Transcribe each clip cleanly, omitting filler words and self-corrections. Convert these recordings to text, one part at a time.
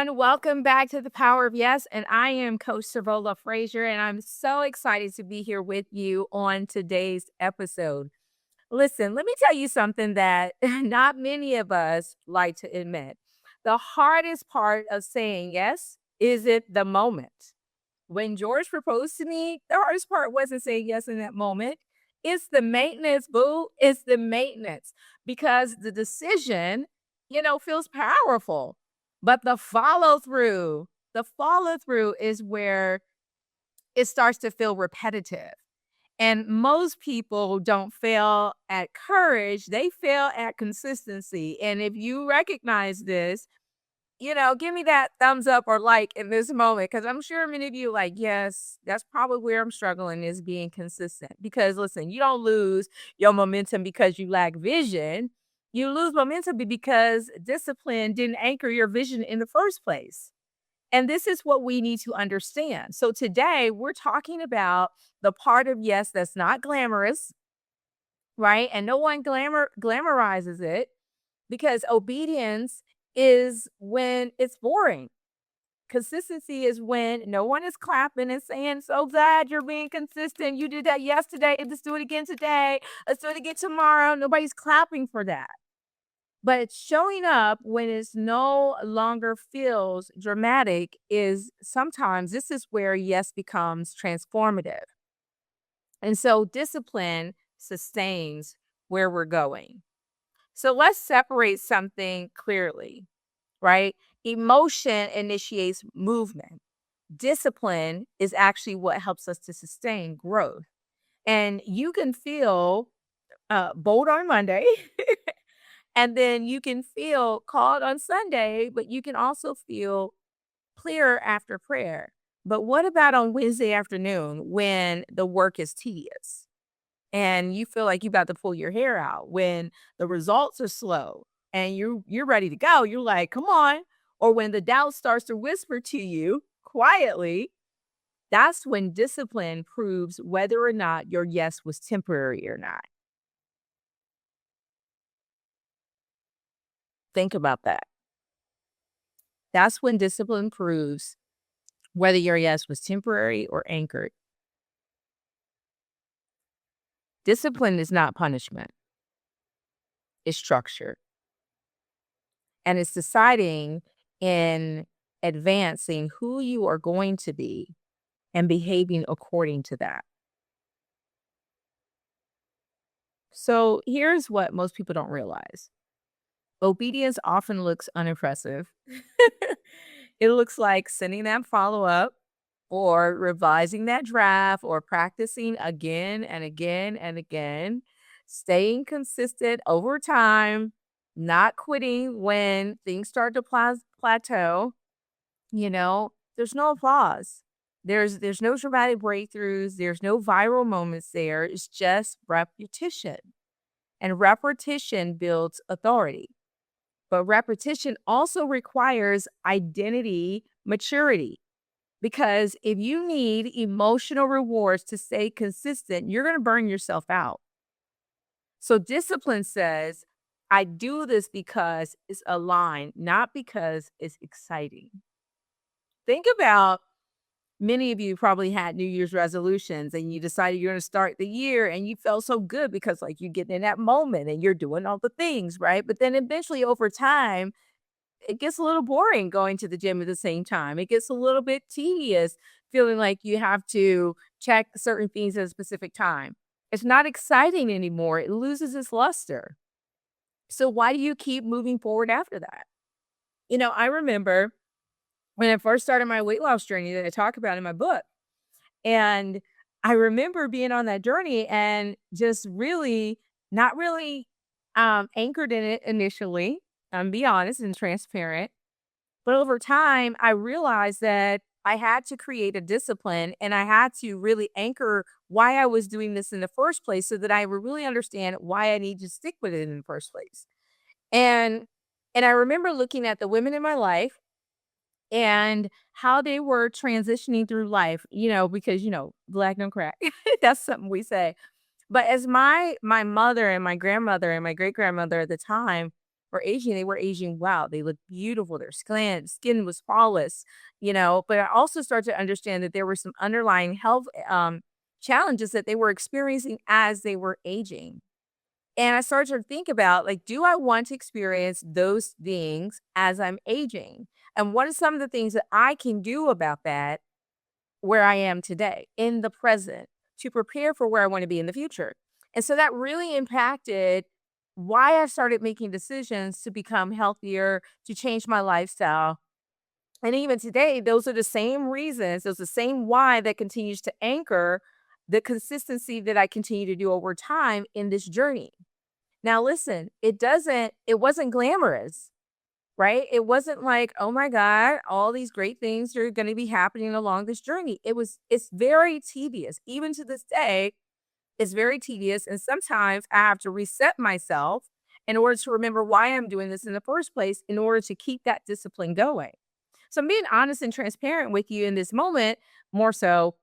everyone. Welcome back to the Power of Yes. And I am Coach Servola Frazier, and I'm so excited to be here with you on today's episode. Listen, let me tell you something that not many of us like to admit. The hardest part of saying yes is it the moment. When George proposed to me, the hardest part wasn't saying yes in that moment. It's the maintenance, boo. It's the maintenance because the decision, feels powerful. But the follow through is where it starts to feel repetitive. And most people don't fail at courage, they fail at consistency. And if you recognize this, give me that thumbs up or like in this moment because I'm sure many of you like, yes, that's probably where I'm struggling is being consistent. Because listen, you don't lose your momentum because you lack vision. You lose momentum because discipline didn't anchor your vision in the first place. And this is what we need to understand. So today we're talking about the part of yes that's not glamorous, right? And no one glamorizes it because obedience is when it's boring. Consistency is when no one is clapping and saying, so glad you're being consistent. You did that yesterday. Let's do it again today. Let's do it again tomorrow. Nobody's clapping for that. But it's showing up when it's no longer feels dramatic is sometimes this is where yes becomes transformative. And so discipline sustains where we're going. So let's separate something clearly, right? Emotion initiates movement. Discipline is actually what helps us to sustain growth. And you can feel bold on Monday, and then you can feel called on Sunday, but you can also feel clear after prayer. But what about on Wednesday afternoon when the work is tedious? And you feel like you got to pull your hair out when the results are slow and you're ready to go. You're like, come on. Or when the doubt starts to whisper to you quietly, that's when discipline proves whether or not your yes was temporary or not. Think about that. That's when discipline proves whether your yes was temporary or anchored. Discipline is not punishment, it's structure. And it's deciding in advancing who you are going to be and behaving according to that. So here's what most people don't realize. Obedience often looks unimpressive. It looks like sending that follow up or revising that draft or practicing again and again and again, staying consistent over time, not quitting when things start to plateau. There's no applause. There's no dramatic breakthroughs. There's no viral moments there. It's just repetition. And repetition builds authority. But repetition also requires identity maturity. Because if you need emotional rewards to stay consistent, you're going to burn yourself out. So discipline says, I do this because it's aligned, not because it's exciting. Think about many of you probably had New Year's resolutions and you decided you're going to start the year and you felt so good because like you get in that moment and you're doing all the things, right? But then eventually over time, it gets a little boring going to the gym at the same time. It gets a little bit tedious feeling like you have to check certain things at a specific time. It's not exciting anymore. It loses its luster. So why do you keep moving forward after that? I remember when I first started my weight loss journey that I talk about in my book. And I remember being on that journey and just really not really anchored in it initially. I'm be honest and transparent. But over time, I realized that I had to create a discipline and I had to really anchor why I was doing this in the first place so that I would really understand why I need to stick with it in the first place. And and I remember looking at the women in my life and how they were transitioning through life, because black don't crack. That's something we say. But as my mother and my grandmother and my great grandmother at the time were aging, they were aging well. They looked beautiful. Their skin was flawless, But I also started to understand that there were some underlying health challenges that they were experiencing as they were aging. And I started to think about, like, do I want to experience those things as I'm aging? And what are some of the things that I can do about that where I am today in the present to prepare for where I want to be in the future? And so that really impacted why I started making decisions to become healthier, to change my lifestyle. And even today, those are the same reasons, those are the same why that continues to anchor the consistency that I continue to do over time in this journey. Now listen, it wasn't glamorous, right? It wasn't like, "Oh my god, all these great things are gonna be happening along this journey." It's very tedious. Even to this day, it's very tedious, and sometimes I have to reset myself in order to remember why I'm doing this in the first place in order to keep that discipline going. So I'm being honest and transparent with you in this moment, more so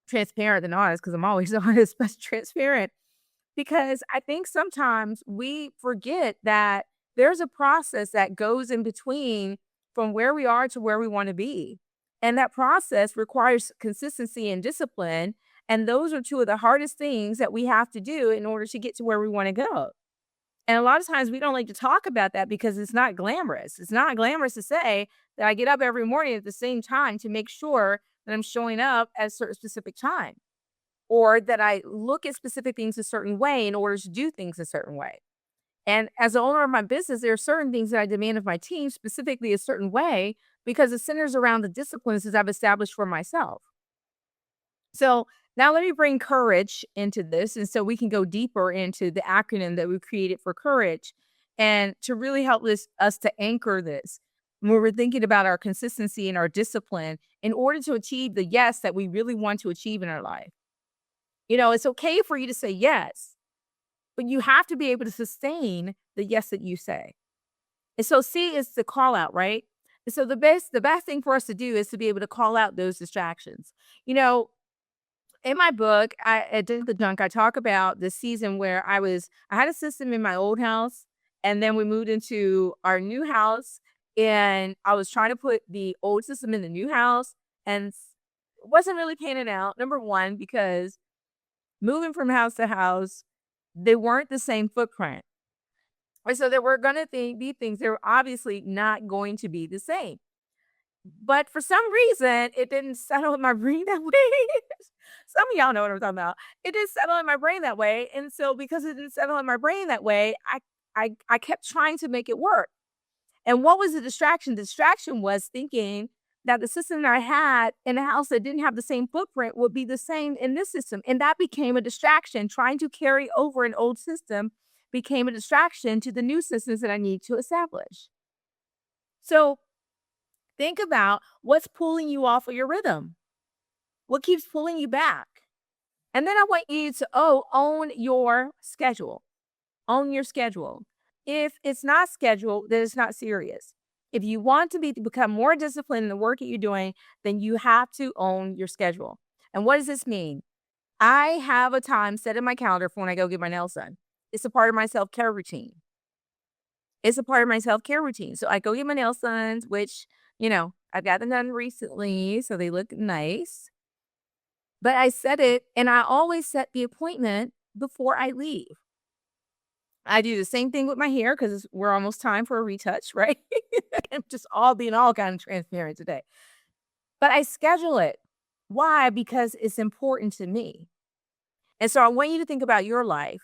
transparent than honest, because I'm always honest, but transparent. Because I think sometimes we forget that there's a process that goes in between from where we are to where we want to be. And that process requires consistency and discipline. And those are two of the hardest things that we have to do in order to get to where we want to go. And a lot of times we don't like to talk about that because it's not glamorous. It's not glamorous to say that I get up every morning at the same time to make sure that I'm showing up at a certain specific time, or that I look at specific things a certain way in order to do things a certain way. And as the owner of my business, there are certain things that I demand of my team, specifically a certain way, because it centers around the disciplines that I've established for myself. So now let me bring courage into this. And so we can go deeper into the acronym that we created for courage and to really help us to anchor this when we're thinking about our consistency and our discipline in order to achieve the yes that we really want to achieve in our life. It's okay for you to say yes, but you have to be able to sustain the yes that you say. And so C is the call out, right? And so the best thing for us to do is to be able to call out those distractions. You know, in my book, I did the junk. I talk about the season where I had a system in my old house, and then we moved into our new house, and I was trying to put the old system in the new house, and wasn't really panning out. Number one, because moving from house to house, they weren't the same footprint. And so there were gonna be things that were obviously not going to be the same. But for some reason, it didn't settle in my brain that way. Some of y'all know what I'm talking about. It didn't settle in my brain that way. And so because it didn't settle in my brain that way, I kept trying to make it work. And what was the distraction? The distraction was thinking that the system that I had in a house that didn't have the same footprint would be the same in this system. And that became a distraction. Trying to carry over an old system became a distraction to the new systems that I need to establish. So think about what's pulling you off of your rhythm. What keeps pulling you back? And then I want you to own your schedule. Own your schedule. If it's not scheduled, then it's not serious. If you want to become more disciplined in the work that you're doing, then you have to own your schedule. And what does this mean? I have a time set in my calendar for when I go get my nails done. It's a part of my self-care routine. It's a part of my self-care routine. So I go get my nails done, which, I've got them done recently, so they look nice. But I set it, and I always set the appointment before I leave. I do the same thing with my hair because we're almost time for a retouch, right? I'm just all being all kind of transparent today. But I schedule it. Why? Because it's important to me. And so I want you to think about your life.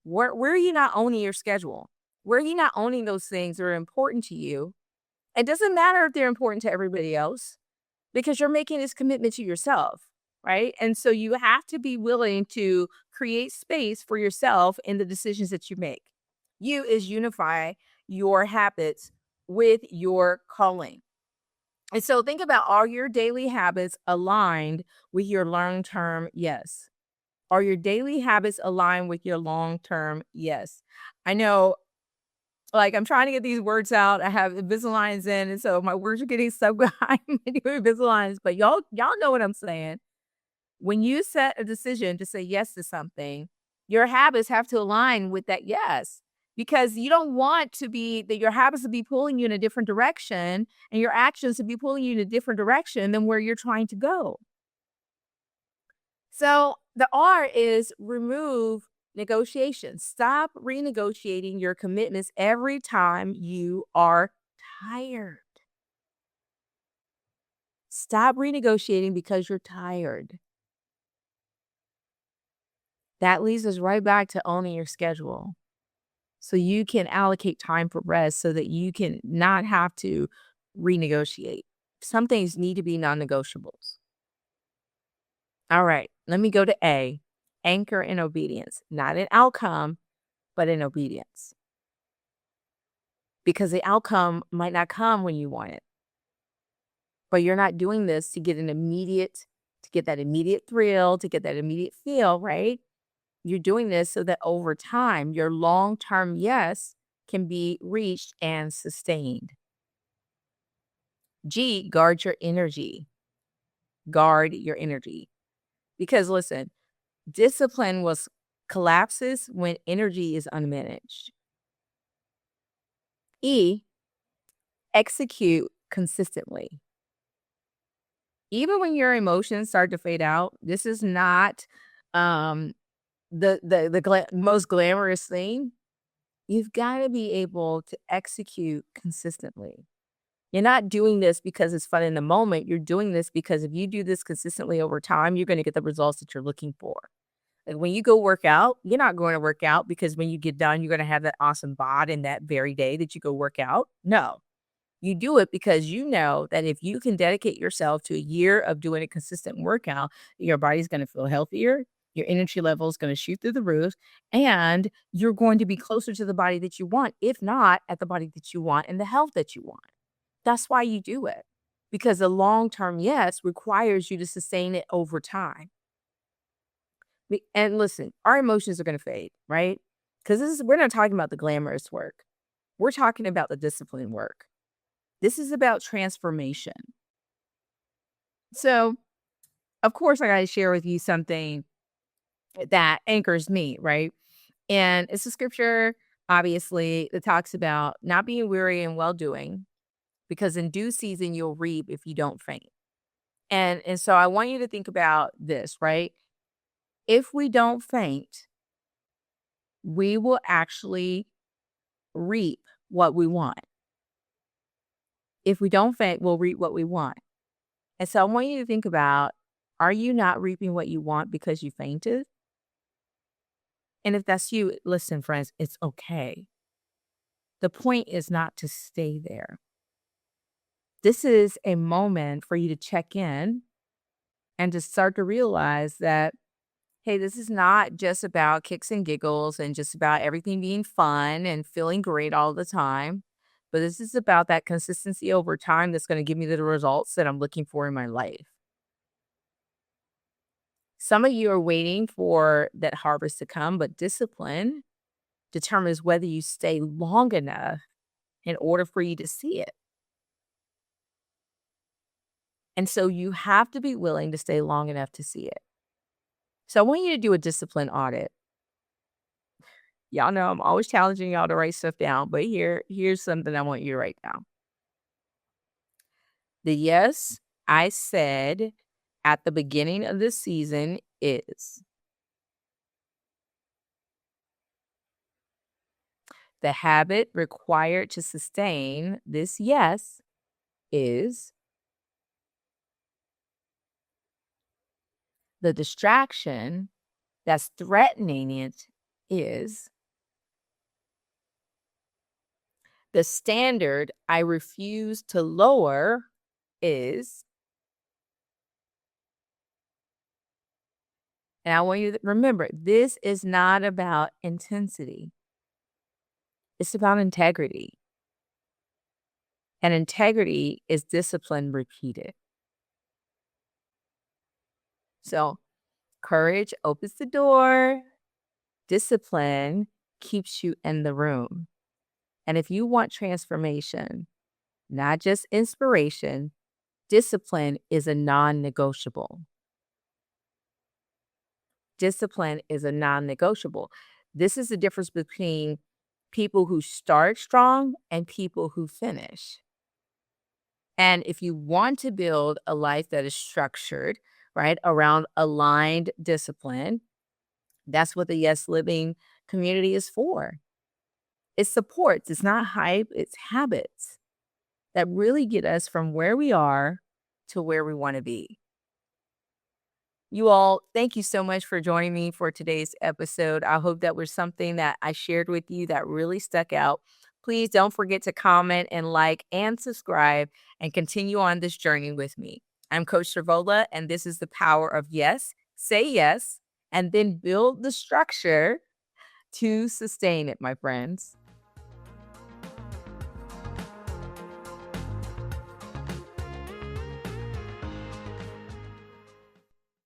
Where are you not owning your schedule? Where are you not owning those things that are important to you? It doesn't matter if they're important to everybody else because you're making this commitment to yourself, right? And so you have to be willing to create space for yourself in the decisions that you make. You is unify your habits with your calling. And so think about, are your daily habits aligned with your long-term yes? Are your daily habits aligned with your long-term yes? I know, like, I'm trying to get these words out. I have Invisaligns in, and so my words are getting stuck behind my Invisaligns, but y'all know what I'm saying. When you set a decision to say yes to something, your habits have to align with that yes. because you don't want to be that your habits to be pulling you in a different direction and your actions to be pulling you in a different direction than where you're trying to go. So the R is remove negotiation. Stop renegotiating your commitments every time you are tired. Stop renegotiating because you're tired. That leads us right back to owning your schedule. So you can allocate time for rest so that you can not have to renegotiate. Some things need to be non negotiables. All right, let me go to A, anchor in obedience, not an outcome, but in obedience. Because the outcome might not come when you want it, but you're not doing this to get to get that immediate thrill, to get that immediate feel, right? You're doing this so that over time, your long term yes can be reached and sustained. G, guard your energy. Guard your energy. Because listen, discipline was collapses when energy is unmanaged. E, execute consistently. Even when your emotions start to fade out, this is not um, the most glamorous thing. You've got to be able to execute consistently. You're not doing this because it's fun in the moment. You're doing this because if you do this consistently over time, you're going to get the results that you're looking for. Like when you go work out, you're not going to work out because when you get done, you're going to have that awesome bod in that very day that you go work out. No, you do it because you know that if you can dedicate yourself to a year of doing a consistent workout, your body's going to feel healthier. Your energy level is going to shoot through the roof, and you're going to be closer to the body that you want, if not at the body that you want and the health that you want. That's why you do it, because the long term yes requires you to sustain it over time. And listen, our emotions are going to fade, right? Because we're not talking about the glamorous work. We're talking about the discipline work. This is about transformation. So, of course, I got to share with you something that anchors me, right? And it's a scripture, obviously, that talks about not being weary and well doing, because in due season you'll reap if you don't faint. And so I want you to think about this, right? If we don't faint, we will actually reap what we want. If we don't faint, we'll reap what we want. And so I want you to think about, are you not reaping what you want because you fainted? And if that's you, listen, friends, it's okay. The point is not to stay there. This is a moment for you to check in and to start to realize that, hey, this is not just about kicks and giggles and just about everything being fun and feeling great all the time. But this is about that consistency over time that's going to give me the results that I'm looking for in my life. Some of you are waiting for that harvest to come, but discipline determines whether you stay long enough in order for you to see it. And so you have to be willing to stay long enough to see it. So I want you to do a discipline audit. Y'all know I'm always challenging y'all to write stuff down, but here's something I want you to write down. The yes I said at the beginning of this season is the habit required to sustain this yes is the distraction that's threatening it is the standard I refuse to lower is, and I want you to remember, this is not about intensity. It's about integrity. And integrity is discipline repeated. So courage opens the door. Discipline keeps you in the room. And if you want transformation, not just inspiration, discipline is a non-negotiable. Discipline is a non-negotiable. This is the difference between people who start strong and people who finish. And if you want to build a life that is structured, right, around aligned discipline, that's what the Yes Living community is for. It supports, it's not hype, it's habits that really get us from where we are to where we want to be. You all, thank you so much for joining me for today's episode. I hope that was something that I shared with you that really stuck out. Please don't forget to comment and like and subscribe and continue on this journey with me. I'm Coach Servola, and this is the power of yes. Say yes, and then build the structure to sustain it, my friends.